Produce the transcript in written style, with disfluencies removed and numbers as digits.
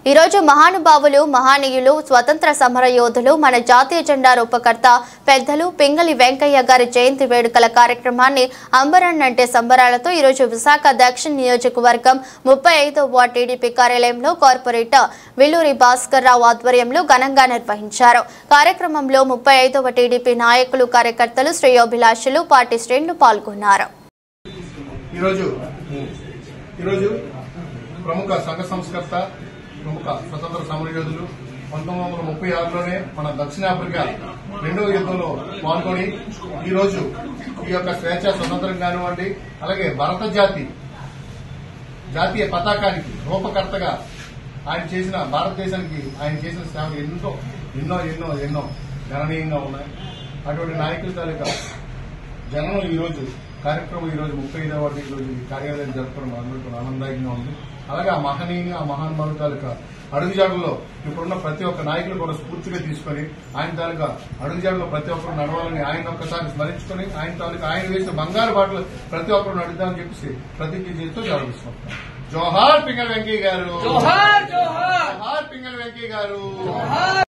ఈ రోజు మహానుభావులు మహానీయులు స్వతంత్ర సమర యోధులు మన జాతీయ జెండా రూపకర్త పెద్దలు పింగళి వెంకయ్య గారి జయంతి వేడుకల కార్యక్రమాన్ని అంబరన్నంటే సంబరాలతో ఈ రోజు విశాఖ దక్షిణ నియోజకవర్గం 35వ వార్డు టీడీపీ కార్యాలయంలో కార్పొరేటర్ విల్లూరి భాస్కర్ రావు ఆధ్వర్యంలో ఘనంగా నిర్వహించారు. కార్యక్రమంలో 35వ టీడీపీ నాయకులు కార్యకర్తలు శ్రేయోభిలాషులు పార్టీ శ్రేణులు పాల్గొన్నారు. ప్రముఖ సంఘ సంస్కర్త ప్రముఖ స్వతంత్ర సమరయోధులు 1936లోనే మన దక్షిణాఫ్రికా రెండవ యుద్ధంలో పాల్గొని ఈ రోజు ఈ యొక్క స్వేచ్ఛ స్వతంత్రం కానివ్వండి, అలాగే భారత జాతీయ పతాకానికి రూపకర్తగా ఆయన చేసిన భారతదేశానికి ఆయన చేసిన సేవలు ఎన్నో గణనీయంగా ఉన్నాయి. అటువంటి నాయకుల తాలూకా జనం ఈరోజు కార్యక్రమం ఈరోజు 35వ వార్డు ఈరోజు కార్యాలయం జరుపుకోవడం అందరికీ ఆనందదాయకంగా ఉంది. అలాగే ఆ మహానుభావుల తాలూకా అడుగుజాడల్లో ఇప్పుడున్న ప్రతి ఒక్క నాయకులు కూడా స్ఫూర్తిగా తీసుకుని ఆయన తాలూకా అడుగుజాడలో ప్రతి ఒక్కరు నడవాలని ఆయన ఒక్కసారి స్మరించుకుని ఆయన తాలూకా ఆయన వేసిన బంగారు బాటలు ప్రతి ఒక్కరు నడుద్దామని చెప్పేసి ప్రతిజ్ఞ చేస్తూ జరుగుతున్నాం. జోహార్ పింగళి వెంకయ్య గారు, జోహార్ పింగళి వెంకయ్య గారు.